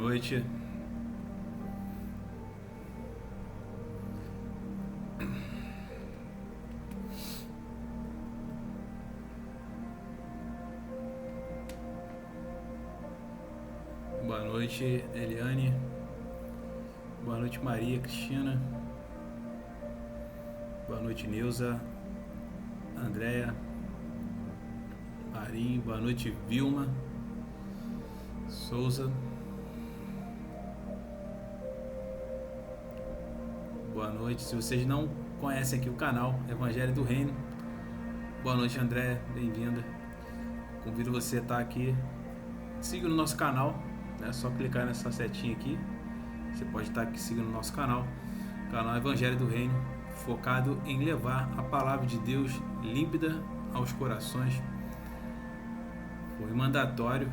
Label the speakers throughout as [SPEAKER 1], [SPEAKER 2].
[SPEAKER 1] noite. Boa noite, Eliane. Boa noite, Maria Cristina. Boa noite, Neuza, Andréia, Marinho. Boa noite, Vilma Souza. Boa noite. Se vocês não conhecem aqui o canal Evangelho do Reino, boa noite, André, bem-vinda. Convido você a estar aqui, siga no nosso canal, é só clicar nessa setinha aqui. Você pode estar aqui seguindo o nosso canal Evangelho do Reino, focado em levar a palavra de Deus límpida aos corações. Foi mandatório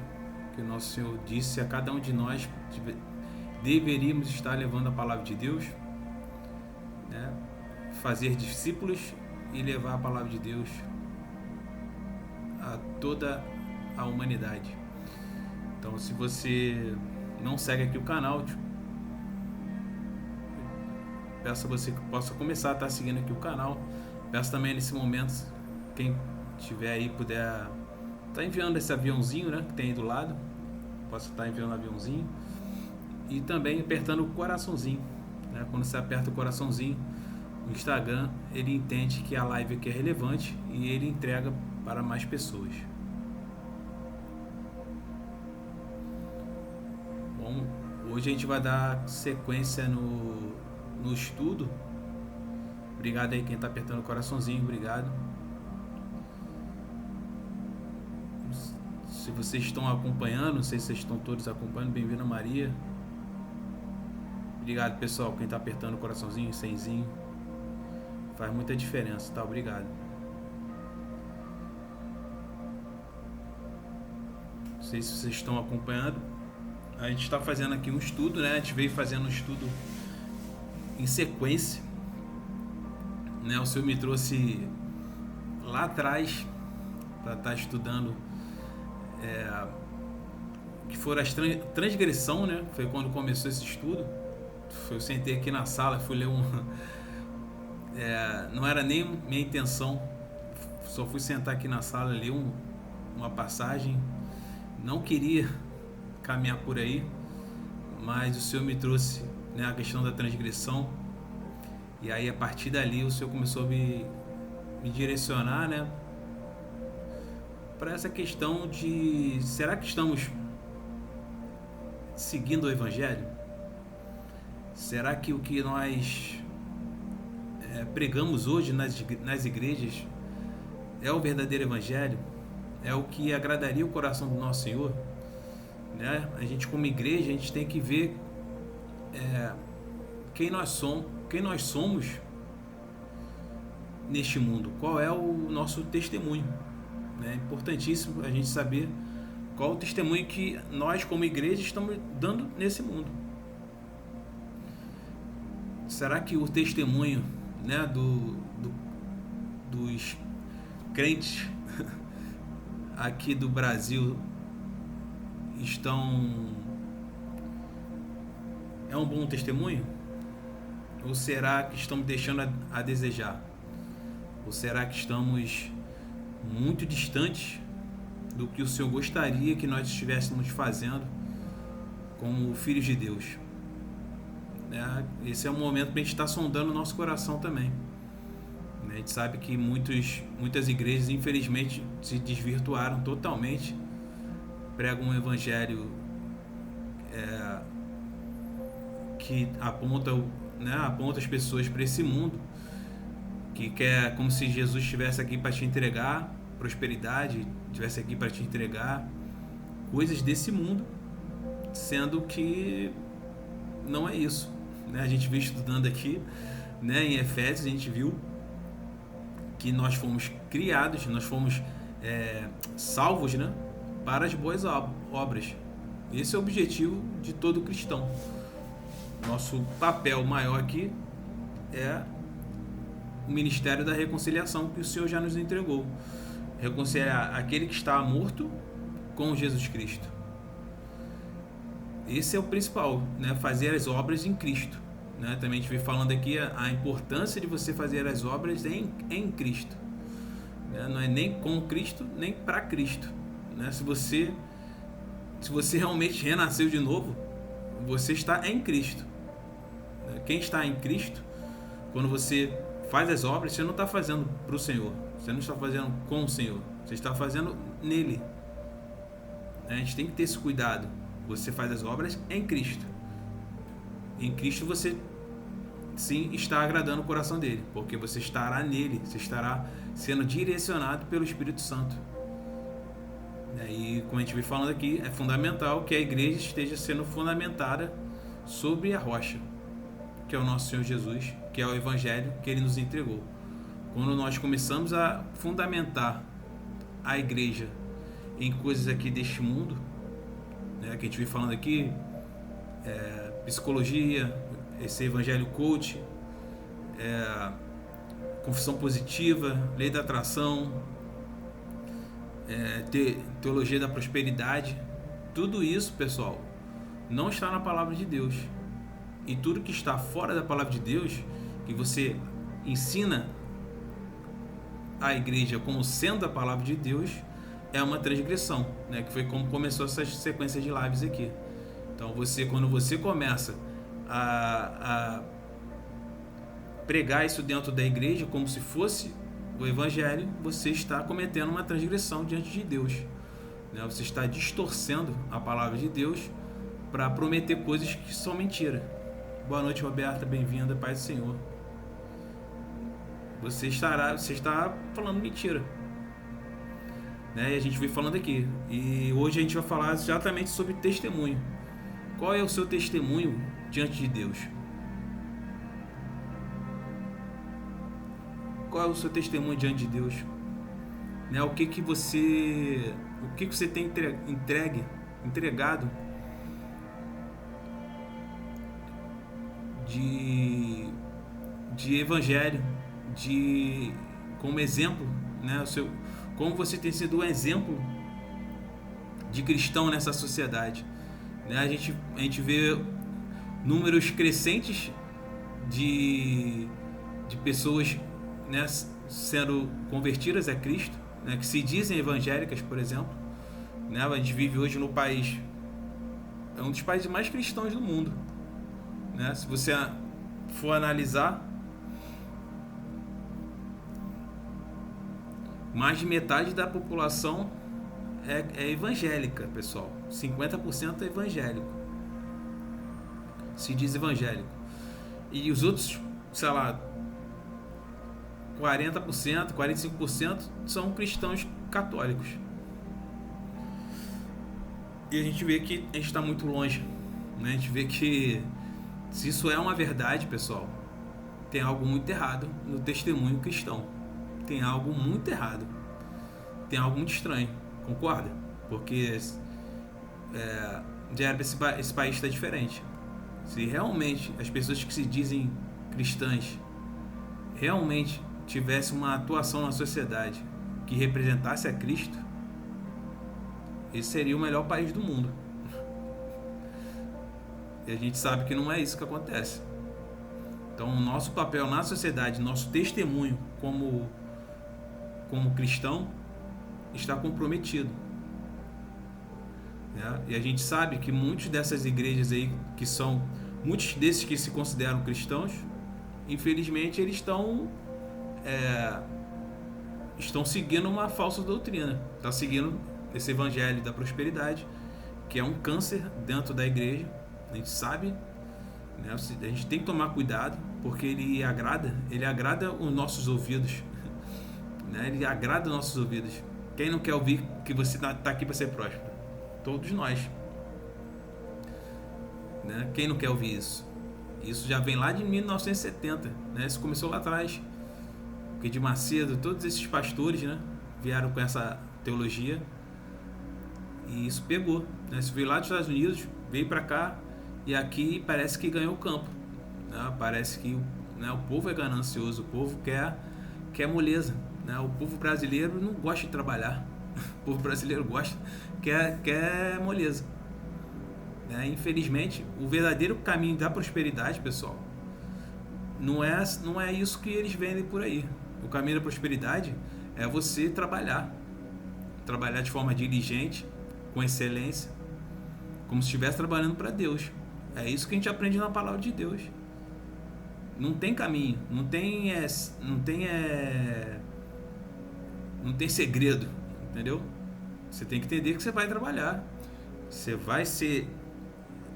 [SPEAKER 1] que o nosso Senhor disse a cada um de nós: deveríamos estar levando a palavra de Deus, né? Fazer discípulos e levar a palavra de Deus a toda a humanidade. Então, se você não segue aqui o canal, peço a você que possa começar a estar seguindo aqui o canal. Peço também nesse momento, quem tiver aí puder estar enviando esse aviãozinho, né, que tem aí do lado, possa estar enviando o aviãozinho e também apertando o coraçãozinho, né? Quando você aperta o coraçãozinho, o Instagram ele entende que a live aqui é relevante e ele entrega para mais pessoas. Bom, hoje a gente vai dar sequência no estudo. Obrigado aí quem está apertando o coraçãozinho, obrigado. Se vocês estão acompanhando, não sei se vocês estão todos acompanhando, bem-vindo, Maria. Obrigado, pessoal, quem está apertando o coraçãozinho, senzinho, faz muita diferença, tá? Obrigado. Não sei se vocês estão acompanhando. A gente está fazendo aqui um estudo, né? A gente veio fazendo um estudo em sequência, né? O Senhor me trouxe lá atrás para estar estudando que for a transgressão, né? Foi quando começou esse estudo. Eu sentei aqui na sala, fui ler não era nem minha intenção, só fui sentar aqui na sala, ler uma passagem. Não queria caminhar por aí, mas o Senhor me trouxe, né, a questão da transgressão, e aí a partir dali o Senhor começou a me direcionar, né, para essa questão de: será que estamos seguindo o Evangelho? Será que o que nós pregamos hoje nas igrejas é o verdadeiro Evangelho? É o que agradaria o coração do nosso Senhor? Né? A gente, como igreja, a gente tem que ver quem nós somos neste mundo, qual é o nosso testemunho. É importantíssimo a gente saber qual o testemunho que nós, como igreja, estamos dando nesse mundo. Será que o testemunho, né, dos crentes aqui do Brasil é um bom testemunho? Ou será que estamos deixando a desejar? Ou será que estamos muito distantes do que o Senhor gostaria que nós estivéssemos fazendo como filhos de Deus? Esse é um momento para a gente estar sondando o nosso coração também. A gente sabe que muitas igrejas, infelizmente, se desvirtuaram totalmente, pregam um evangelho que aponta as pessoas para esse mundo, que quer como se Jesus estivesse aqui para te entregar prosperidade, estivesse aqui para te entregar coisas desse mundo, sendo que não é isso, né? A gente veio estudando aqui, né, em Efésios, a gente viu que nós fomos criados, nós fomos salvos, né, para as boas obras. Esse é o objetivo de todo cristão. Nosso papel maior aqui é o ministério da reconciliação que o Senhor já nos entregou. Reconciliar aquele que está morto com Jesus Cristo. Esse é o principal, né? Fazer as obras em Cristo. Né? Também a gente vem falando aqui a importância de você fazer as obras em Cristo. Né? Não é nem com Cristo, nem para Cristo. Né? Se você realmente renasceu de novo, você está em Cristo. Né? Quem está em Cristo, quando você faz as obras, você não está fazendo para o Senhor. Você não está fazendo com o Senhor. Você está fazendo nele. A gente tem que ter esse cuidado. Você faz as obras em Cristo. Em Cristo você sim está agradando o coração dele, porque você estará nele, você estará sendo direcionado pelo Espírito Santo. E como a gente vem falando aqui, é fundamental que a igreja esteja sendo fundamentada sobre a rocha, que é o nosso Senhor Jesus, que é o Evangelho que ele nos entregou. Quando nós começamos a fundamentar a igreja em coisas aqui deste mundo, né, que a gente vem falando aqui, psicologia, esse evangelho coach, confissão positiva, lei da atração, teologia da prosperidade, tudo isso, pessoal, não está na palavra de Deus. E tudo que está fora da palavra de Deus, que você ensina a igreja como sendo a palavra de Deus, é uma transgressão, né? Que foi como começou essa sequência de lives aqui. Então quando você começa a pregar isso dentro da igreja como se fosse o evangelho, você está cometendo uma transgressão diante de Deus, né? Você está distorcendo a palavra de Deus para prometer coisas que são mentira. Boa noite, Roberta, bem-vinda, paz do Senhor. Você está falando mentira, né? E a gente vem falando aqui, e hoje a gente vai falar exatamente sobre testemunho. Qual é o seu testemunho diante de Deus? Qual é o seu testemunho diante de Deus? Né? O que você tem entregado de evangelho, como exemplo, né? Como você tem sido um exemplo de cristão nessa sociedade, né? A gente vê números crescentes de pessoas, né, sendo convertidas a Cristo, né, que se dizem evangélicas, por exemplo, né? A gente vive hoje no país, é um dos países mais cristãos do mundo, né? Se você for analisar, mais de metade da população é evangélica, pessoal. 50% é evangélico, se diz evangélico, e os outros, sei lá, 40%, 45% são cristãos católicos. E a gente vê que a gente está muito longe, né? A gente vê que, se isso é uma verdade, pessoal, tem algo muito errado no testemunho cristão. Tem algo muito errado. Tem algo muito estranho, concorda? Porque esse país está diferente. Se realmente as pessoas que se dizem cristãs realmente tivessem uma atuação na sociedade que representasse a Cristo, esse seria o melhor país do mundo. E a gente sabe que não é isso que acontece. Então, o nosso papel na sociedade, nosso testemunho como cristão, está comprometido, né? E a gente sabe que muitas dessas igrejas aí, muitos desses que se consideram cristãos, infelizmente eles estão seguindo uma falsa doutrina, estão seguindo esse evangelho da prosperidade, que é um câncer dentro da igreja. A gente sabe, né? A gente tem que tomar cuidado, porque ele agrada os nossos ouvidos, né? Ele agrada os nossos ouvidos. Quem não quer ouvir que você está aqui para ser próspero? Todos nós, né? Quem não quer ouvir isso? Isso já vem lá de 1970, né? Isso começou lá atrás, porque de Macedo, todos esses pastores, né, vieram com essa teologia, e isso pegou, né? Isso veio lá dos Estados Unidos, veio para cá, e aqui parece que ganhou o campo, né? Parece que, né, o povo é ganancioso, o povo quer moleza, né? O povo brasileiro não gosta de trabalhar, o povo brasileiro quer moleza, né? Infelizmente, o verdadeiro caminho da prosperidade, pessoal, não é isso que eles vendem por aí. O caminho da prosperidade é você trabalhar de forma diligente, com excelência, como se estivesse trabalhando para Deus. É isso que a gente aprende na palavra de Deus. Não tem caminho, não tem segredo, entendeu? Você tem que entender que você vai trabalhar, você vai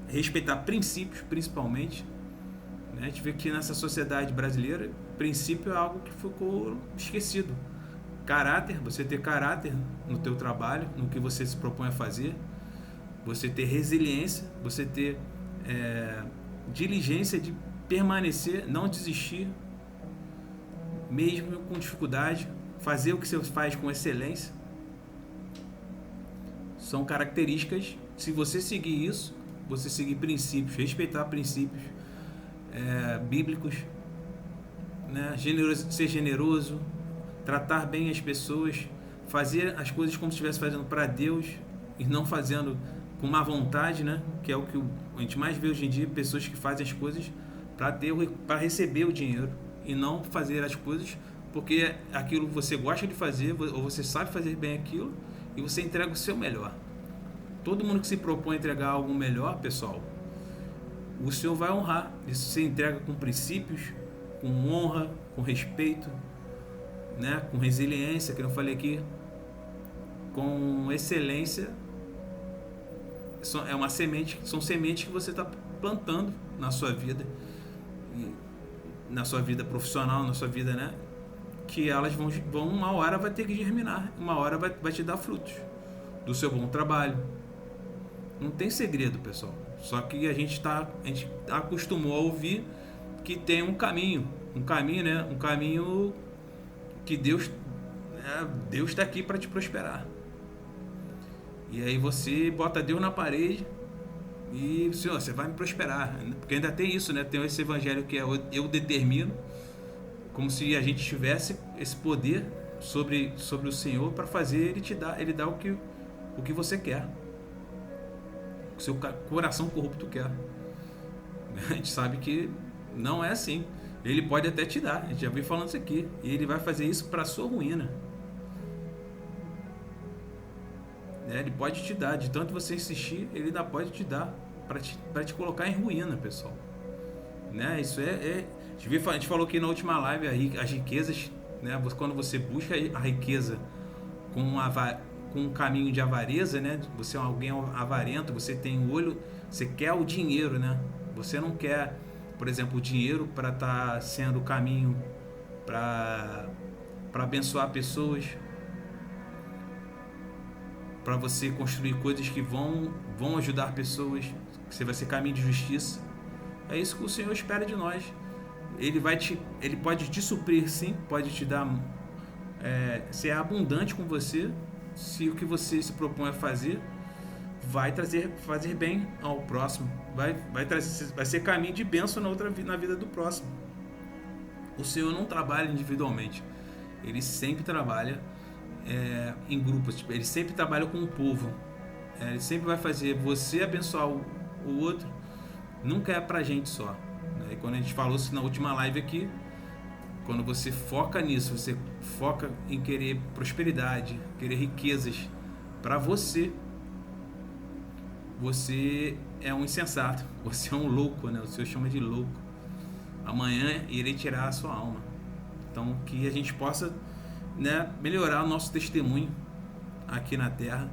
[SPEAKER 1] respeitar princípios, principalmente, né? A gente vê que nessa sociedade brasileira, princípio é algo que ficou esquecido. Caráter, você ter caráter no teu trabalho, no que você se propõe a fazer, você ter resiliência, você ter diligência de permanecer, não desistir, mesmo com dificuldade, fazer o que você faz com excelência. São características, se você seguir isso, você seguir princípios, respeitar princípios bíblicos, né? Ser generoso, tratar bem as pessoas, fazer as coisas como se estivesse fazendo para Deus e não fazendo com má vontade, né? Que é o que a gente mais vê hoje em dia, pessoas que fazem as coisas para receber o dinheiro e não fazer as coisas porque aquilo você gosta de fazer ou você sabe fazer bem aquilo e você entrega o seu melhor. Todo mundo que se propõe a entregar algo melhor, pessoal, o Senhor vai honrar. Isso você entrega com princípios, com honra, com respeito, né? Com resiliência, que eu falei aqui, com excelência. É uma semente, são sementes que você está plantando na sua vida, na sua vida profissional, na sua vida, né? Que elas vão uma hora vai ter que germinar, uma hora vai te dar frutos do seu bom trabalho. Não tem segredo, pessoal. Só que a gente acostumou a ouvir que tem um caminho, né? Um caminho que Deus está aqui para te prosperar. E aí você bota Deus na parede e, Senhor, você vai me prosperar. Porque ainda tem isso, né? Tem esse evangelho que é eu determino, como se a gente tivesse esse poder sobre o Senhor para fazer ele dar o que você quer. O seu coração corrupto quer. A gente sabe que não é assim. Ele pode até te dar, a gente já veio falando isso aqui, e ele vai fazer isso para a sua ruína. Ele pode te dar, de tanto você insistir, ele ainda pode te dar para te colocar em ruína, pessoal. Né? Isso a gente falou aqui na última live, as riquezas, né? Quando você busca a riqueza com um caminho de avareza, né? Você é alguém avarento, você tem o olho, você quer o dinheiro, né? Você não quer, por exemplo, o dinheiro para estar sendo o caminho para abençoar pessoas, para você construir coisas que vão ajudar pessoas, que você vai ser caminho de justiça. É isso que o Senhor espera de nós. Ele pode te suprir, sim, pode te dar, ser abundante com você, se o que você se propõe a fazer vai fazer bem ao próximo, vai ser caminho de bênção na vida do próximo. O Senhor não trabalha individualmente, ele sempre trabalha em grupos, ele sempre trabalha com o povo, ele sempre vai fazer você abençoar o outro, nunca é pra gente só, né? E quando a gente falou isso na última live aqui, quando você foca nisso, você foca em querer prosperidade, querer riquezas para você é um insensato, você é um louco, né? O Senhor chama de louco. Amanhã irei tirar a sua alma. Então, que a gente possa, né, melhorar o nosso testemunho aqui na terra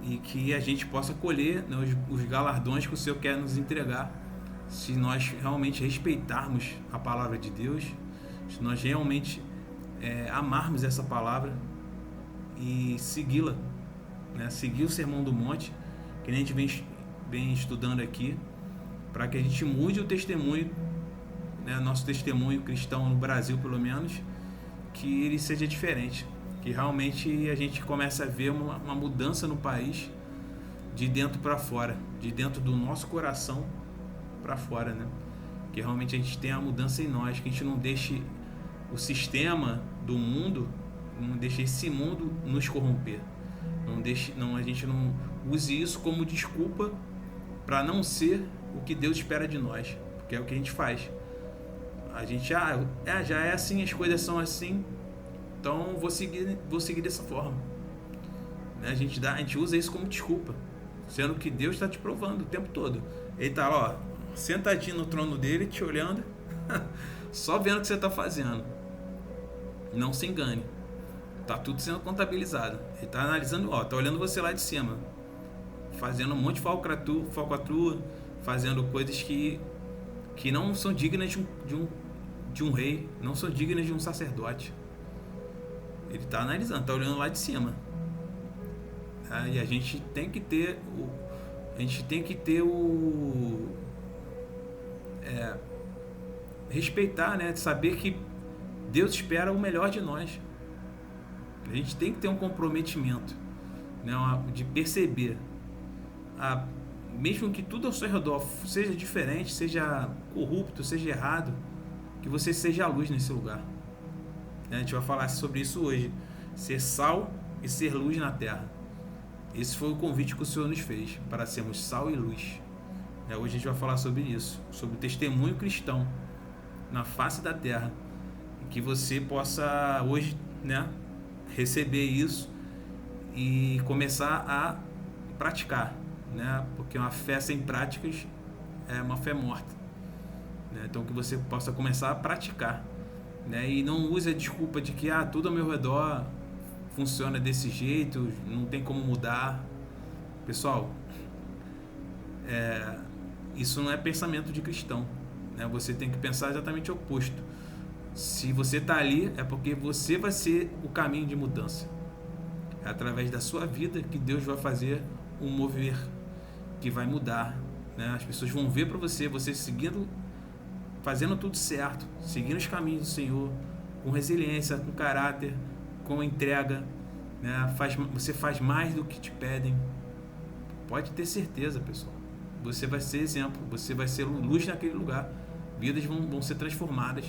[SPEAKER 1] e que a gente possa colher, né, os galardões que o Senhor quer nos entregar, se nós realmente respeitarmos a palavra de Deus, se nós realmente amarmos essa palavra e segui-la, né? Seguir o Sermão do Monte, que a gente vem estudando aqui, para que a gente mude o testemunho, né? Nosso testemunho cristão no Brasil, pelo menos, que ele seja diferente, que realmente a gente comece a ver uma mudança no país, de dentro para fora, de dentro do nosso coração para fora, né? Que realmente a gente tenha a mudança em nós, que a gente não deixe o sistema do mundo, não deixe esse mundo nos corromper, A gente não use isso como desculpa para não ser o que Deus espera de nós, porque é o que a gente faz. A gente já é assim, as coisas são assim, então vou seguir dessa forma. A gente usa isso como desculpa, sendo que Deus está te provando o tempo todo. Ele está lá, ó, sentadinho no trono dele, te olhando, só vendo o que você está fazendo. Não se engane, tá tudo sendo contabilizado. Ele está analisando, ó, tá olhando você lá de cima, fazendo um monte de falcatrua, fazendo coisas que não são dignas de um rei, não são dignas de um sacerdote. Ele está analisando, está olhando lá de cima. E a gente tem que ter respeitar, né? Saber que Deus espera o melhor de nós. A gente tem que ter um comprometimento, né? De perceber, mesmo que tudo ao seu redor seja diferente, seja corrupto, seja errado, que você seja a luz nesse lugar. A gente vai falar sobre isso hoje. Ser sal e ser luz na terra. Esse foi o convite que o Senhor nos fez, para sermos sal e luz. Hoje a gente vai falar sobre isso, sobre o testemunho cristão na face da terra. Que você possa hoje, né, receber isso e começar a praticar, né? Porque uma fé sem práticas é uma fé morta, né? Então que você possa começar a praticar, né? E não use a desculpa de que tudo ao meu redor funciona desse jeito, não tem como mudar. Pessoal, isso não é pensamento de cristão, né? Você tem que pensar exatamente o oposto. Se você está ali, é porque você vai ser o caminho de mudança. É através da sua vida que Deus vai fazer um mover que vai mudar, né? As pessoas vão ver para você seguindo, fazendo tudo certo, seguindo os caminhos do Senhor, com resiliência, com caráter, com entrega, né? Você faz mais do que te pedem. Pode ter certeza, pessoal. Você vai ser exemplo, você vai ser luz naquele lugar. Vidas vão ser transformadas.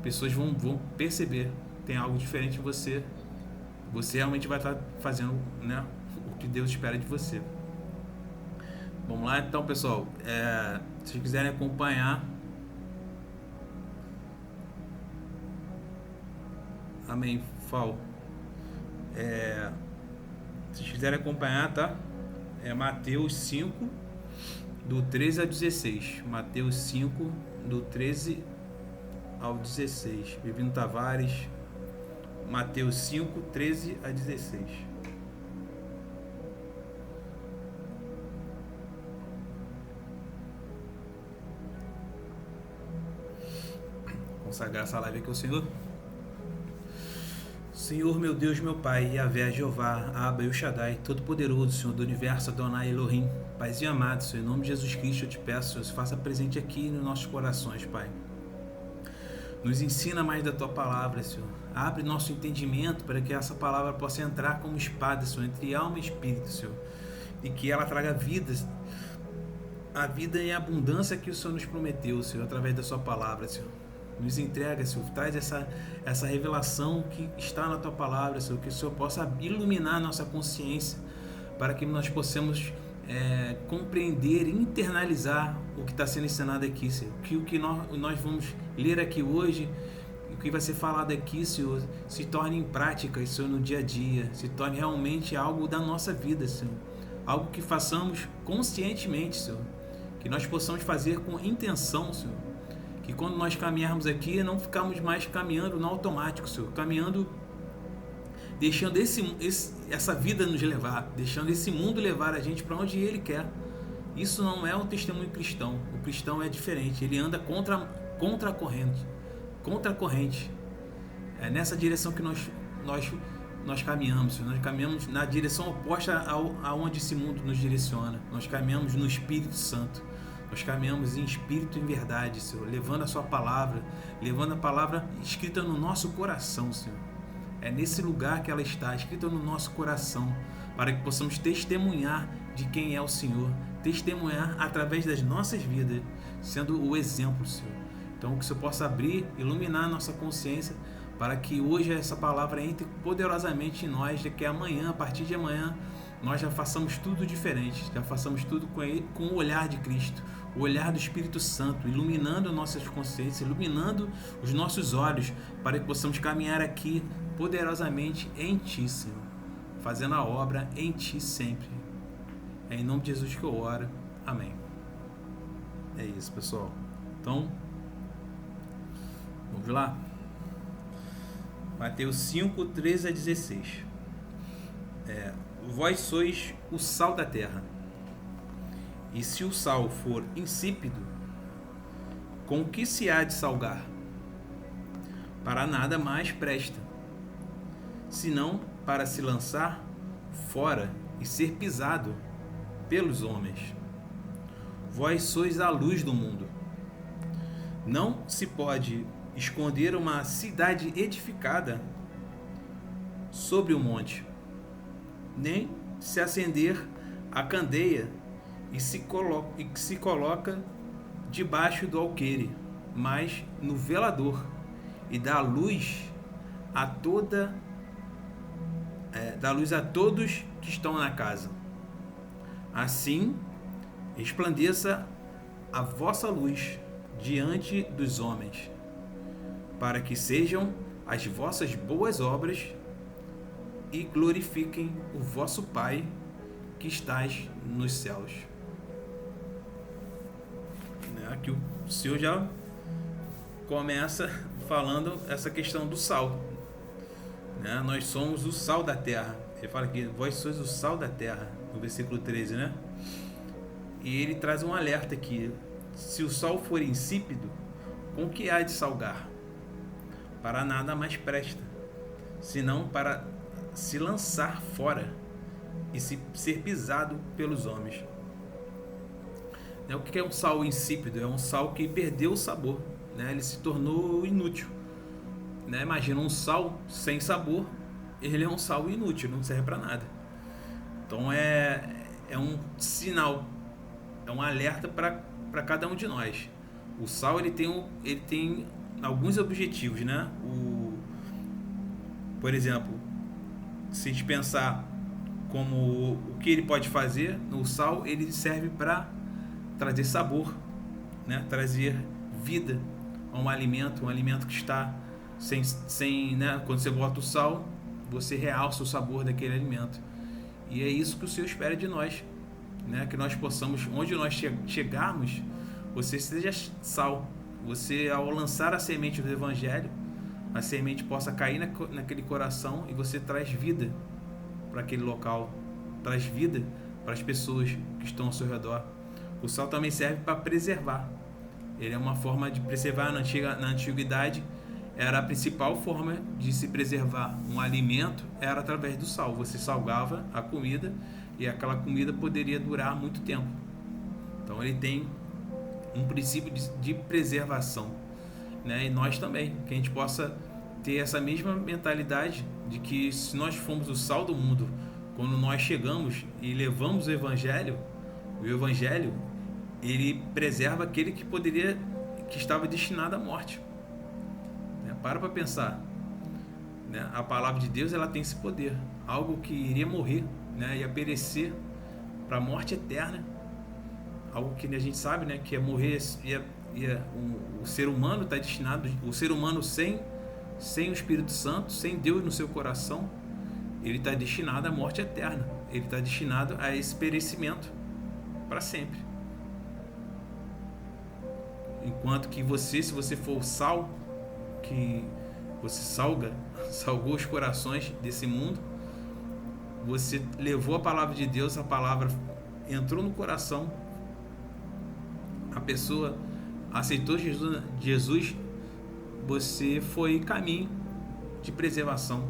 [SPEAKER 1] Pessoas vão perceber, tem algo diferente em você. Você realmente vai estar fazendo, né, o que Deus espera de você. Vamos lá então, pessoal. Se vocês quiserem acompanhar, amém, Fal. Se vocês quiserem acompanhar, tá? Mateus 5, do 13 a 16. Mateus 5, do 13 ao 16. Bebino Tavares, Mateus 5, 13 a 16. Consagrar essa live aqui ao Senhor. Senhor, meu Deus, meu Pai, Yahvé, Jeová, Abba e o Shaddai, Todo-Poderoso, Senhor do Universo, Adonai Elohim, Paizinho amado, Senhor, em nome de Jesus Cristo eu te peço, Senhor, se faça presente aqui nos nossos corações, Pai. Nos ensina mais da Tua Palavra, Senhor. Abre nosso entendimento para que essa palavra possa entrar como espada, Senhor, entre alma e espírito, Senhor. E que ela traga vidas, a vida em abundância que o Senhor nos prometeu, Senhor, através da Sua Palavra, Senhor. Nos entrega, Senhor, traz essa revelação que está na Tua Palavra, Senhor, que o Senhor possa iluminar a nossa consciência para que nós possamos compreender e internalizar o que está sendo ensinado aqui, Senhor. Que o que nós vamos ler aqui hoje, o que vai ser falado aqui, Senhor, se torne em prática, Senhor, no dia a dia, se torne realmente algo da nossa vida, Senhor. Algo que façamos conscientemente, Senhor. Que nós possamos fazer com intenção, Senhor. Que quando nós caminharmos aqui, não ficamos mais caminhando no automático, Senhor. Caminhando, deixando essa vida nos levar, deixando esse mundo levar a gente para onde Ele quer. Isso não é um testemunho cristão. O cristão é diferente. Ele anda contra a corrente. Contra a corrente. É nessa direção que nós caminhamos, Senhor. Nós caminhamos na direção oposta aonde esse mundo nos direciona. Nós caminhamos no Espírito Santo. Nós caminhamos em espírito e em verdade, Senhor, levando a Sua palavra, levando a palavra escrita no nosso coração, Senhor. É nesse lugar que ela está, escrita no nosso coração, para que possamos testemunhar de quem é o Senhor, testemunhar através das nossas vidas, sendo o exemplo, Senhor. Então, que o Senhor possa abrir, iluminar a nossa consciência, para que hoje essa palavra entre poderosamente em nós, de que amanhã, a partir de amanhã, nós já façamos tudo diferente, já façamos tudo com o olhar de Cristo, o olhar do Espírito Santo, iluminando nossas consciências, iluminando os nossos olhos, para que possamos caminhar aqui poderosamente em Ti, Senhor, fazendo a obra em Ti sempre. É em nome de Jesus que eu oro. Amém. É isso, pessoal. Então, vamos lá? Mateus 5, 13 a 16. Vós sois o sal da terra. E se o sal for insípido, com que se há de salgar? Para nada mais presta, senão para se lançar fora e ser pisado pelos homens. Vós sois a luz do mundo. Não se pode esconder uma cidade edificada sobre um monte, nem se acender a candeia e se coloca debaixo do alqueire, mas no velador, e dá luz a todos que estão na casa. Assim resplandeça a vossa luz diante dos homens, para que sejam as vossas boas obras e glorifiquem o vosso Pai que estás nos céus. Aqui o Senhor já começa falando essa questão do sal. Nós somos o sal da terra. Ele fala que vós sois o sal da terra, no versículo 13, né? E ele traz um alerta aqui. Se o sal for insípido, com que há de salgar? Para nada mais presta, senão para se lançar fora e ser pisado pelos homens. O que é um sal insípido? É um sal que perdeu o sabor, ele se tornou inútil. Imagina um sal sem sabor, ele é um sal inútil, não serve para nada. Então é um sinal, é um alerta para cada um de nós. O sal ele tem alguns objetivos, por exemplo, se a gente pensar como o que ele pode fazer, o sal ele serve para trazer sabor, trazer vida a um alimento que está sem quando você bota o sal, você realça o sabor daquele alimento. E é isso que o Senhor espera de nós, que nós possamos, onde nós chegarmos, você seja sal. Você, ao lançar a semente do Evangelho, a semente possa cair naquele coração e você traz vida para aquele local, traz vida para as pessoas que estão ao seu redor. O sal também serve para preservar. Ele é uma forma de preservar. Na antiguidade, era a principal forma de se preservar um alimento, era através do sal. Você salgava a comida e aquela comida poderia durar muito tempo. Então ele tem um princípio de preservação, E nós também, que a gente possa ter essa mesma mentalidade de que se nós formos o sal do mundo, quando nós chegamos e levamos o Evangelho ele preserva aquele que estava destinado à morte. Para pensar, a palavra de Deus ela tem esse poder, algo que iria morrer, ia perecer para a morte eterna, algo que a gente sabe, que ia morrer, o ser humano está destinado, o ser humano sem o Espírito Santo, sem Deus no seu coração, ele está destinado à morte eterna, ele está destinado a esse perecimento para sempre. Enquanto que se você for o sal, que você salgou os corações desse mundo, você levou a palavra de Deus, a palavra entrou no coração, a pessoa aceitou Jesus, você foi caminho de preservação,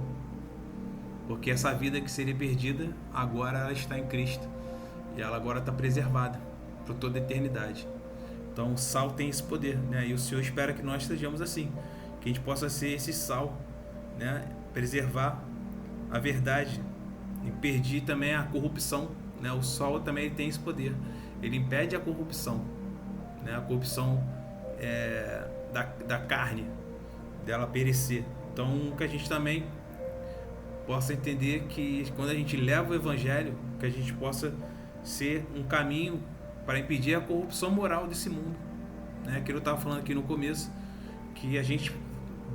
[SPEAKER 1] porque essa vida que seria perdida, agora ela está em Cristo, e ela agora está preservada por toda a eternidade. Então o sal tem esse poder, e o Senhor espera que nós sejamos assim, que a gente possa ser esse sal, preservar a verdade, impedir também a corrupção, O sal também tem esse poder, ele impede a corrupção, a corrupção da carne, dela perecer, Então, que a gente também possa entender que quando a gente leva o evangelho, que a gente possa ser um caminho para impedir a corrupção moral desse mundo, né? Aquilo eu estava falando aqui no começo, que a gente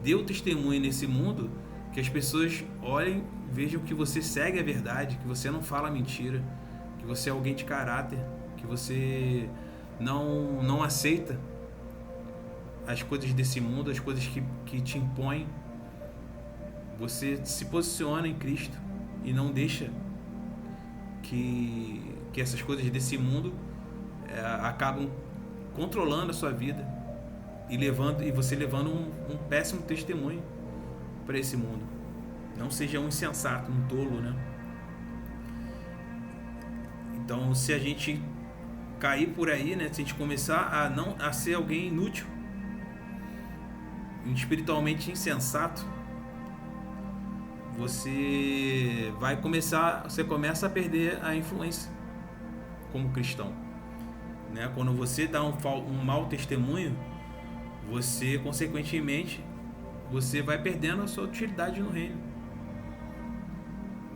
[SPEAKER 1] deu testemunho nesse mundo, que as pessoas olhem, vejam que você segue a verdade, que você não fala mentira, que você é alguém de caráter, que você não aceita as coisas desse mundo, as coisas que te impõem. Você se posiciona em Cristo e não deixa que essas coisas desse mundo acabam controlando a sua vida e você levando um péssimo testemunho para esse mundo. Não seja um insensato, um tolo, né? Então, se a gente cair por aí, né, se a gente começar a ser alguém inútil, espiritualmente insensato, você começa a perder a influência como cristão, né? Quando você dá um mau testemunho, você consequentemente você vai perdendo a sua utilidade no reino,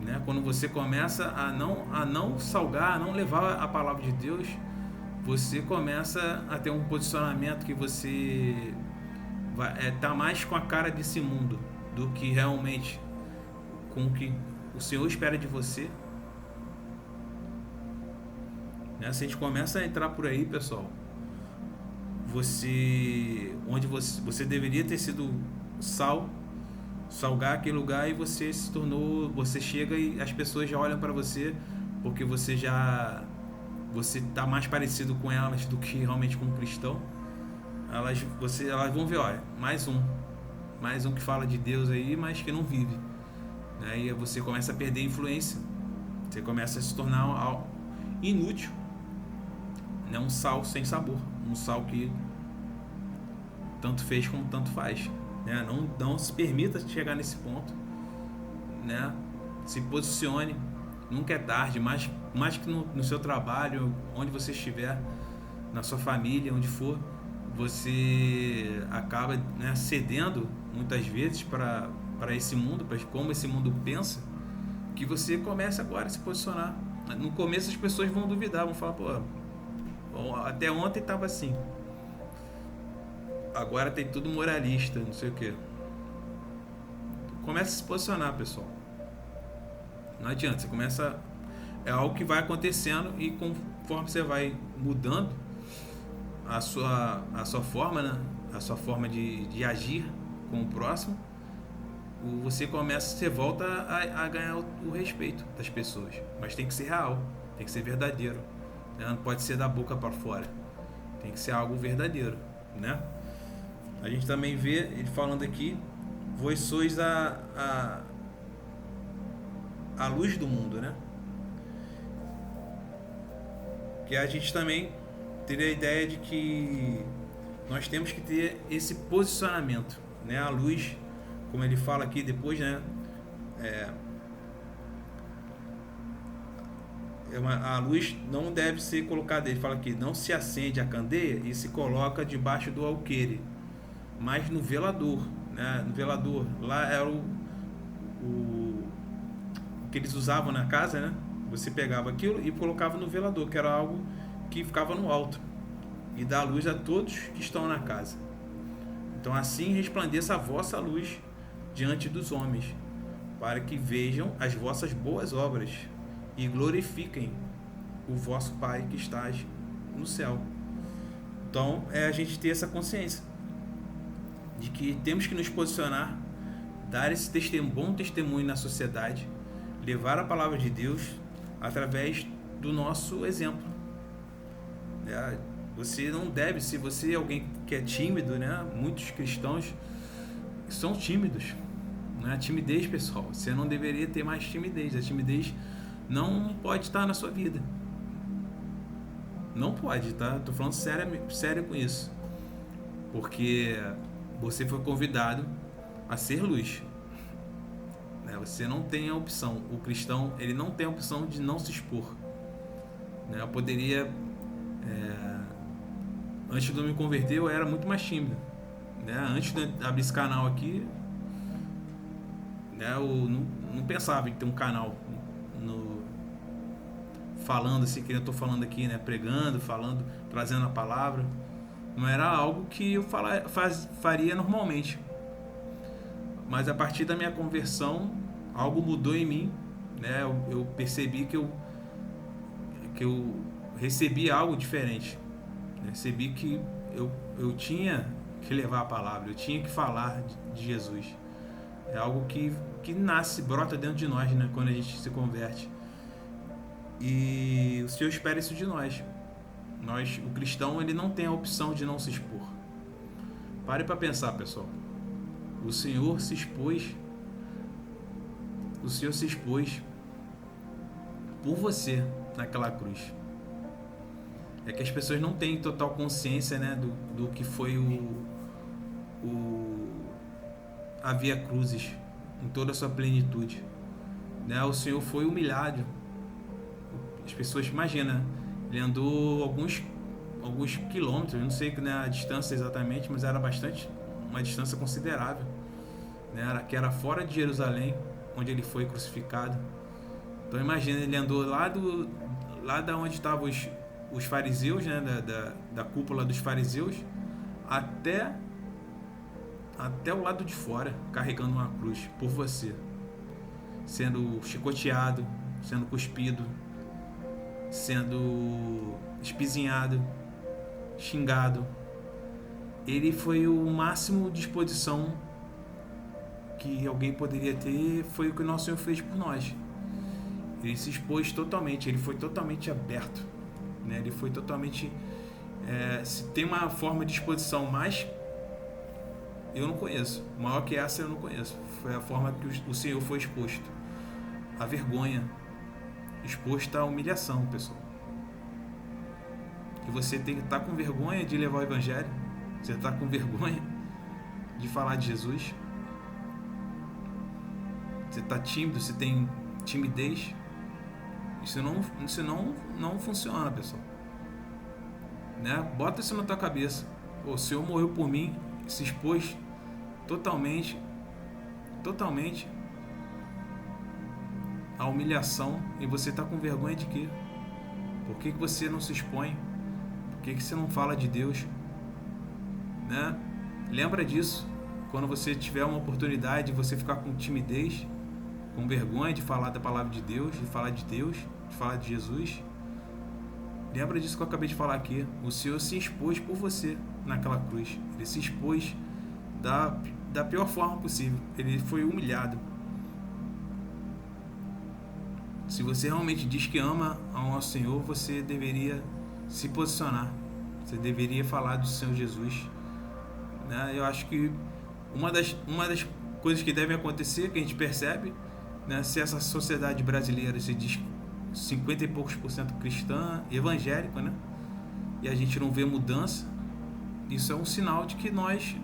[SPEAKER 1] né? Quando você começa a não salgar, a não levar a palavra de Deus, você começa a ter um posicionamento que você tá mais com a cara desse mundo do que realmente com o que o Senhor espera de você, né? Se a gente começa a entrar por aí, pessoal, onde você deveria ter sido salgar aquele lugar, e você chega e as pessoas já olham para você porque você tá mais parecido com elas do que realmente com um cristão. Elas vão ver, olha, mais um que fala de Deus aí, mas que não vive. Aí você começa a perder influência, você começa a se tornar inútil, né? Um sal sem sabor, um sal que tanto fez como tanto faz, né? Não se permita chegar nesse ponto, né? Se posicione, nunca é tarde, mais que no seu trabalho, onde você estiver, na sua família, onde for, você acaba, né, cedendo muitas vezes para esse mundo, para como esse mundo pensa, que você começa agora a se posicionar. No começo as pessoas vão duvidar, vão falar, pô, até ontem estava assim, agora tem tudo moralista, não sei o que. Começa a se posicionar, pessoal. Não adianta, você começa... É algo que vai acontecendo, e conforme você vai mudando a sua forma, né? A sua forma de agir com o próximo, você volta a ganhar o respeito das pessoas. Mas tem que ser real, tem que ser verdadeiro, né? Não pode ser da boca para fora, tem que ser algo verdadeiro, né? A gente também vê ele falando aqui: vós sois a luz do mundo, né? Que a gente também teria a ideia de que nós temos que ter esse posicionamento, né? A luz, como ele fala aqui depois, né? A luz não deve ser colocada, ele fala aqui, não se acende a candeia e se coloca debaixo do alqueire, mas no velador, né? No velador, lá era o que eles usavam na casa, né? Você pegava aquilo e colocava no velador, que era algo que ficava no alto e dá luz a todos que estão na casa. Então assim resplandeça a vossa luz diante dos homens, para que vejam as vossas boas obras e glorifiquem o vosso Pai que estás no céu. Então a gente ter essa consciência de que temos que nos posicionar, dar esse bom testemunho na sociedade, levar a palavra de Deus através do nosso exemplo. Você não deve, se você é alguém que é tímido, né? Muitos cristãos são tímidos, né? Timidez, pessoal, você não deveria ter mais timidez. A timidez não pode estar na sua vida, não pode, tá? Tô falando sério com isso, porque você foi convidado a ser luz, né? Você não tem a opção. O cristão, ele não tem a opção de não se expor, né? Eu poderia, antes de eu me converter, eu era muito mais tímido, né? Antes de abrir esse canal aqui, né? Eu não pensava em ter um canal no, falando assim, que eu estou falando aqui, né? Pregando, falando, trazendo a palavra. Não era algo que eu faria normalmente. Mas a partir da minha conversão, algo mudou em mim, né? Eu percebi que eu recebi algo diferente. Recebi que eu tinha que levar a palavra, eu tinha que falar de Jesus. É algo que nasce, brota dentro de nós, né? Quando a gente se converte. E o Senhor espera isso de nós. O cristão, ele não tem a opção de não se expor. Pare para pensar, pessoal. O Senhor se expôs por você naquela cruz. É que as pessoas não têm total consciência, né, do que foi a Via Crucis em toda a sua plenitude, né? O Senhor foi humilhado. As pessoas, imagina, ele andou alguns quilômetros, eu não sei, né, a distância exatamente, mas era uma distância considerável, né? Que era fora de Jerusalém, onde ele foi crucificado. Então imagina, ele andou lá da onde estavam os fariseus, né, da cúpula dos fariseus, até o lado de fora, carregando uma cruz por você, sendo chicoteado, sendo cuspido, sendo espizinhado, xingado. Ele foi o máximo de exposição que alguém poderia ter, foi o que o nosso Senhor fez por nós. Ele se expôs totalmente, ele foi totalmente aberto, né? Ele foi totalmente... se tem uma forma de exposição mais... eu não conheço. Maior que essa eu não conheço. Foi a forma que o Senhor foi exposto. A vergonha. Exposto à humilhação, pessoal. E você tem que estar com vergonha de levar o Evangelho. Você está com vergonha de falar de Jesus. Você está tímido, você tem timidez. Isso não funciona, pessoal. Né? Bota isso na tua cabeça. O Senhor morreu por mim, se expôs totalmente à humilhação, e você está com vergonha de quê? Por que você não se expõe? Por que você não fala de Deus? Né? Lembra disso. Quando você tiver uma oportunidade de você ficar com timidez, com vergonha de falar da palavra de Deus, de falar de Deus, de falar de Jesus, lembra disso que eu acabei de falar aqui. O Senhor se expôs por você naquela cruz. Ele se expôs da pior forma possível. Ele foi humilhado. Se você realmente diz que ama ao nosso Senhor, você deveria se posicionar. Você deveria falar do Senhor Jesus. Né? Eu acho que uma das coisas que devem acontecer, que a gente percebe, né, se essa sociedade brasileira se diz 50 e poucos % cristã, evangélica, né, e a gente não vê mudança, isso é um sinal de que nós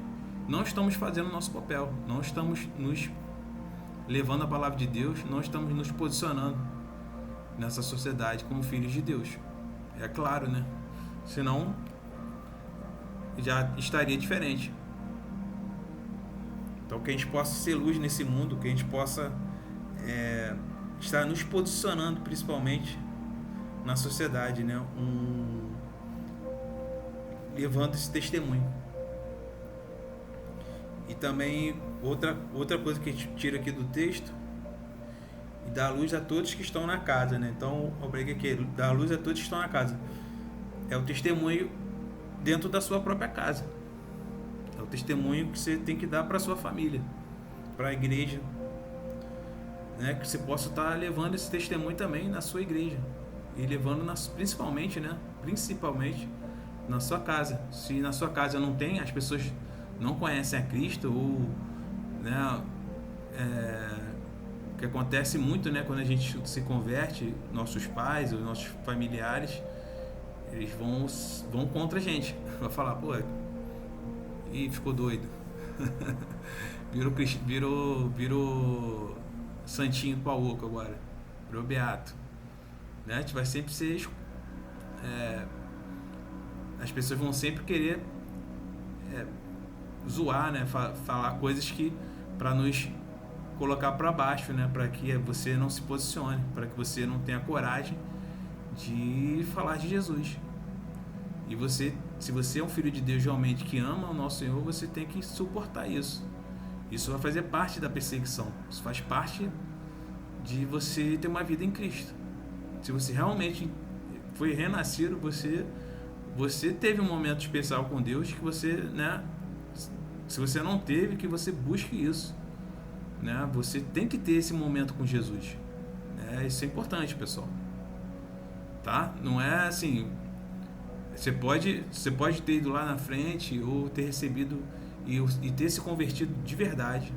[SPEAKER 1] não estamos fazendo o nosso papel, não estamos nos levando a palavra de Deus, não estamos nos posicionando nessa sociedade como filhos de Deus. É claro, né? Senão já estaria diferente. Então que a gente possa ser luz nesse mundo, que a gente possa estar nos posicionando principalmente na sociedade, né? Levando esse testemunho. E também outra coisa que a gente tira aqui do texto: e dá luz a todos que estão na casa, né? Então, obriga aqui, dá luz a todos que estão na casa. É o testemunho dentro da sua própria casa. É o testemunho que você tem que dar para a sua família, para a igreja, né? Que você possa estar levando esse testemunho também na sua igreja e levando principalmente na sua casa. Se na sua casa não tem, as pessoas não conhecem a Cristo, ou, né, que acontece muito, né, quando a gente se converte, nossos pais, os nossos familiares, eles vão contra a gente, vai falar, pô, ficou doido, virou santinho pauoco agora, virou beato, né? A gente vai sempre ser, as pessoas vão sempre querer zoar, né, falar coisas que para nos colocar para baixo, né? Para que você não se posicione, para que você não tenha coragem de falar de Jesus. E você, se você é um filho de Deus realmente que ama o nosso Senhor, você tem que suportar isso. Isso vai fazer parte da perseguição. Isso faz parte de você ter uma vida em Cristo. Se você realmente foi renascido, você teve um momento especial com Deus que você, né? Se você não teve, que você busque isso, né? Você tem que ter esse momento com Jesus. Isso é importante, pessoal. Tá? Não é assim. Você pode ter ido lá na frente ou ter recebido e ter se convertido de verdade.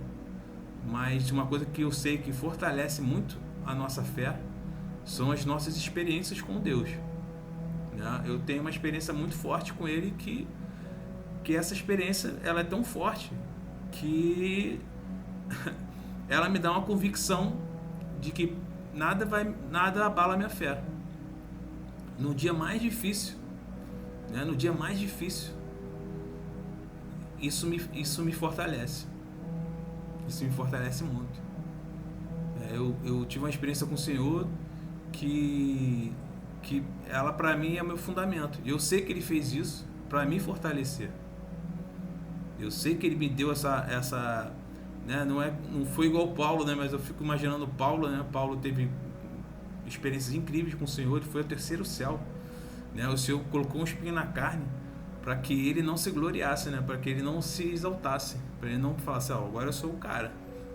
[SPEAKER 1] Mas uma coisa que eu sei que fortalece muito a nossa fé são as nossas experiências com Deus. Né? Eu tenho uma experiência muito forte com Ele que essa experiência ela é tão forte que ela me dá uma convicção de que nada abala a minha fé. No dia mais difícil, né? No dia mais difícil, isso me fortalece. Isso me fortalece muito. Eu tive uma experiência com o Senhor que ela para mim é meu fundamento. Eu sei que Ele fez isso para me fortalecer. Eu sei que Ele me deu essa né? Não foi igual Paulo, né? Mas eu fico imaginando Paulo, né? Paulo teve experiências incríveis com o Senhor, ele foi ao terceiro céu, né? O Senhor colocou um espinho na carne para que ele não se gloriasse, né? Para que ele não se exaltasse, para ele não falasse, agora eu sou o cara,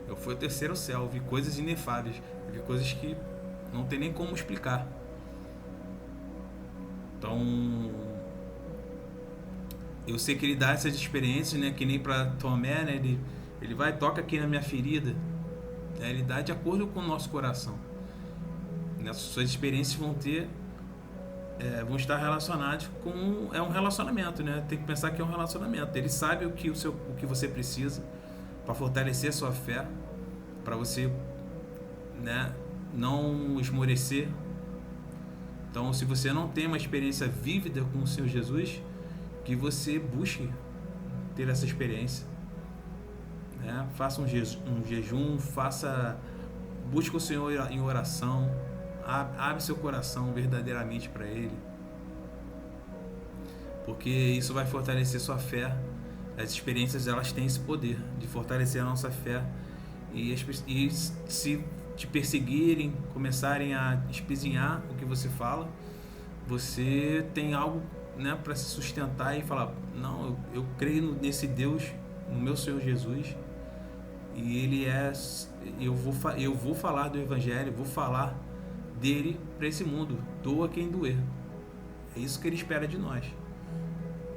[SPEAKER 1] eu fui ao terceiro céu, eu vi coisas inefáveis, eu vi coisas que não tem nem como explicar. Então, eu sei que ele dá essas experiências, né? Que nem para Tomé, né? Ele vai e toca aqui na minha ferida, né? Ele dá de acordo com o nosso coração. Nessas suas experiências vão estar relacionadas com um relacionamento, né? Tem que pensar que é um relacionamento. Ele sabe o que você precisa para fortalecer a sua fé, para você, né, não esmorecer. Então, se você não tem uma experiência vívida com o Senhor Jesus, que você busque ter essa experiência, né? Faça um jejum, busque o Senhor em oração. Abre seu coração verdadeiramente para Ele, porque isso vai fortalecer sua fé. As experiências elas têm esse poder de fortalecer a nossa fé, e se te perseguirem, começarem a espizinhar o que você fala, você tem algo, né, para se sustentar e falar, não, eu creio nesse Deus, no meu Senhor Jesus, e eu vou falar do Evangelho, vou falar dele para esse mundo, doa quem doer. É isso que ele espera de nós,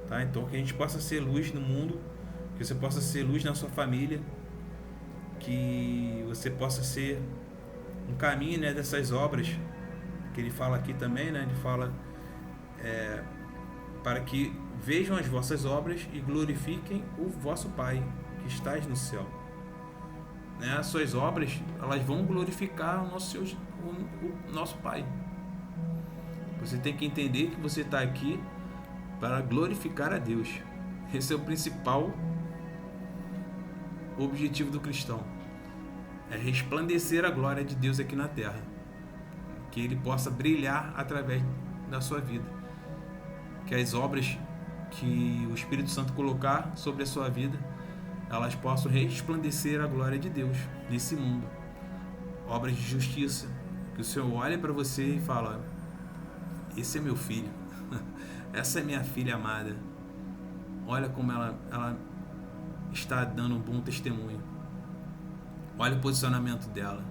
[SPEAKER 1] tá? Então que a gente possa ser luz no mundo, que você possa ser luz na sua família, que você possa ser um caminho, né, dessas obras que ele fala aqui também, né? Ele fala para que vejam as vossas obras e glorifiquem o vosso Pai que estás no céu, né? As suas obras elas vão glorificar o nosso Pai. Você tem que entender que você está aqui para glorificar a Deus. Esse é o principal objetivo do cristão, é resplandecer a glória de Deus aqui na terra, que Ele possa brilhar através da sua vida, que as obras que o Espírito Santo colocar sobre a sua vida, elas possam resplandecer a glória de Deus nesse mundo. Obras de justiça, que o Senhor olha para você e fala, esse é meu filho, essa é minha filha amada, olha como ela está dando um bom testemunho, olha o posicionamento dela,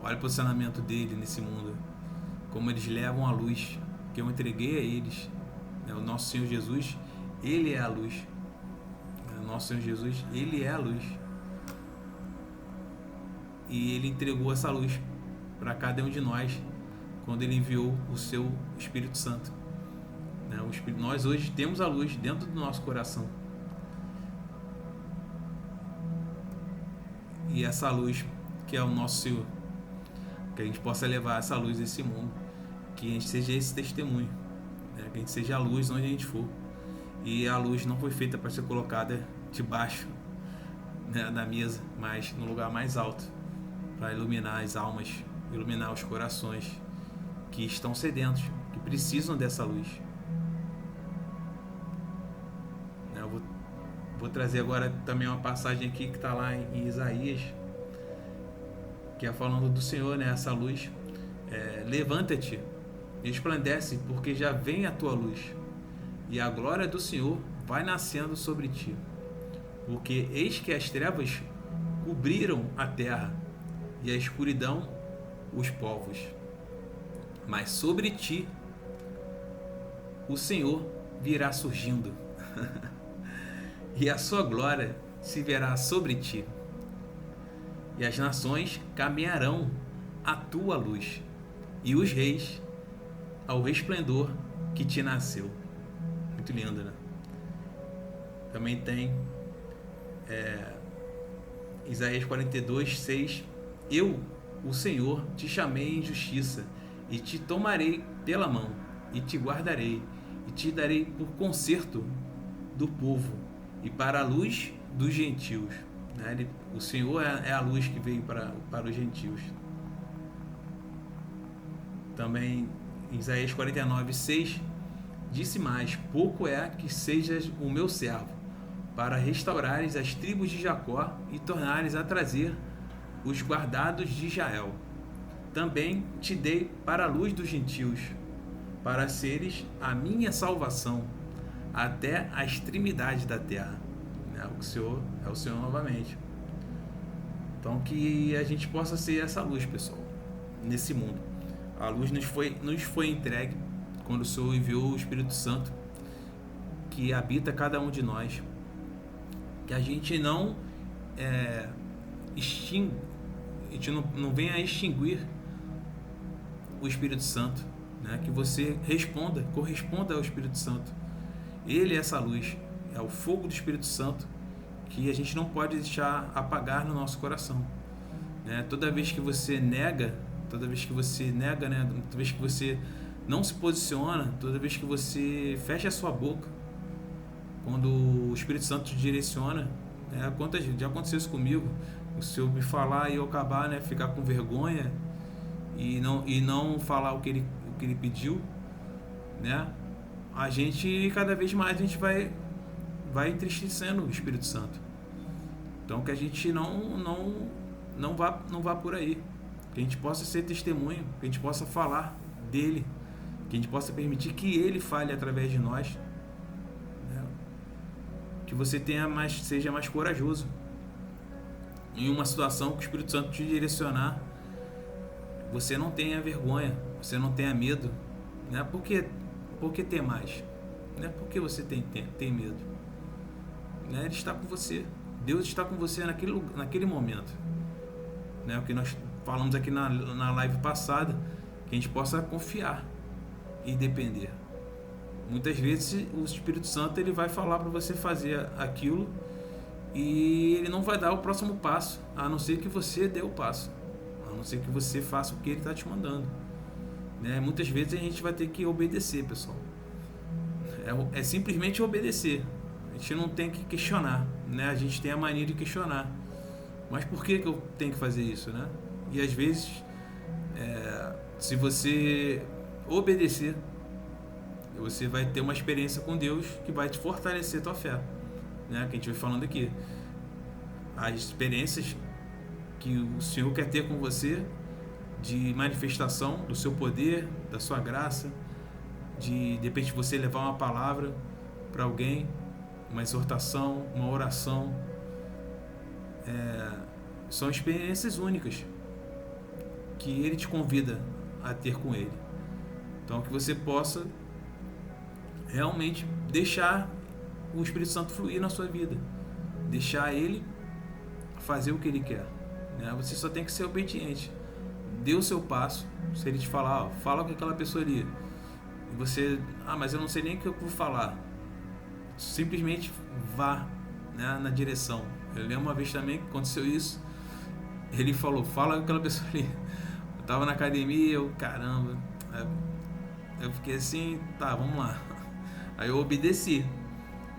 [SPEAKER 1] olha o posicionamento dele nesse mundo, como eles levam a luz que eu entreguei a eles, né? O nosso Senhor Jesus, Ele é a luz, o nosso Senhor Jesus, Ele é a luz, e Ele entregou essa luz para cada um de nós quando Ele enviou o seu Espírito Santo, né? Nós hoje temos a luz dentro do nosso coração, e essa luz que é o nosso Senhor, que a gente possa levar essa luz a esse mundo, que a gente seja esse testemunho, né? Que a gente seja a luz onde a gente for, e a luz não foi feita para ser colocada debaixo, né, da mesa, mas no lugar mais alto, para iluminar as almas, iluminar os corações que estão sedentos, que precisam dessa luz. Eu vou trazer agora também uma passagem aqui que está lá em Isaías, que é falando do Senhor, né? Essa luz. Levanta-te, resplandece, porque já vem a tua luz, e a glória do Senhor vai nascendo sobre ti. Porque eis que as trevas cobriram a terra, e a escuridão os povos. Mas sobre ti o Senhor virá surgindo, e a sua glória se verá sobre ti, e as nações caminharão à tua luz, e os reis ao resplendor que te nasceu. Muito lindo, né? Também tem Isaías 42, 6. Eu, o Senhor, te chamei em justiça, e te tomarei pela mão, e te guardarei, e te darei por conserto do povo, e para a luz dos gentios. O Senhor é a luz que veio para os gentios. Também Isaías 49, 6. Disse mais: pouco é que sejas o meu servo, para restaurares as tribos de Jacó e tornares a trazer os guardados de Israel. Também te dei para a luz dos gentios, para seres a minha salvação até a extremidade da terra. O Senhor é o Senhor novamente. Então que a gente possa ser essa luz, pessoal, nesse mundo. A luz nos foi entregue quando o Senhor enviou o Espírito Santo, que habita cada um de nós. Que a gente não a gente não venha a extinguir o Espírito Santo, né? Que você corresponda ao Espírito Santo. Ele é essa luz, é o fogo do Espírito Santo que a gente não pode deixar apagar no nosso coração, né? Toda vez que você nega, né? Toda vez que você não se posiciona, toda vez que você fecha a sua boca, quando o Espírito Santo te direciona, né? Já aconteceu isso comigo. Se eu me falar e eu acabar, né, ficar com vergonha e não falar o que ele pediu, né? A gente, cada vez mais, a gente vai entristecendo o Espírito Santo. Então que a gente não vá por aí. Que a gente possa ser testemunho, que a gente possa falar dele, que a gente possa permitir que ele fale através de nós, né? Que você seja mais corajoso em uma situação que o Espírito Santo te direcionar. Você não tenha vergonha, você não tenha medo, né? Por que ter mais? Né? Por que você tem medo? Né? Ele está com você. Deus está com você naquele momento, né? O que nós falamos aqui na live passada, que a gente possa confiar e depender. Muitas vezes o Espírito Santo ele vai falar para você fazer aquilo e ele não vai dar o próximo passo, a não ser que você dê o passo, a não ser que você faça o que ele está te mandando, né? Muitas vezes a gente vai ter que obedecer, pessoal. É simplesmente obedecer. A gente não tem que questionar, né? A gente tem a mania de questionar. Mas por que eu tenho que fazer isso, né? E às vezes, se você obedecer, você vai ter uma experiência com Deus que vai te fortalecer a tua fé, né? Que a gente vai falando aqui. As experiências que o Senhor quer ter com você, de manifestação do seu poder, da sua graça, de repente você levar uma palavra para alguém, uma exortação, uma oração, são experiências únicas que Ele te convida a ter com Ele. Então que você possa realmente deixar o Espírito Santo fluir na sua vida, deixar Ele fazer o que Ele quer, né? Você só tem que ser obediente. Dê o seu passo. Se Ele te falar, fala com aquela pessoa ali, e você, mas eu não sei nem o que eu vou falar, simplesmente vá, né, na direção. Eu lembro uma vez também que aconteceu isso. Ele falou, fala com aquela pessoa ali. Eu tava na academia, caramba, eu fiquei assim, tá, vamos lá. Aí eu obedeci.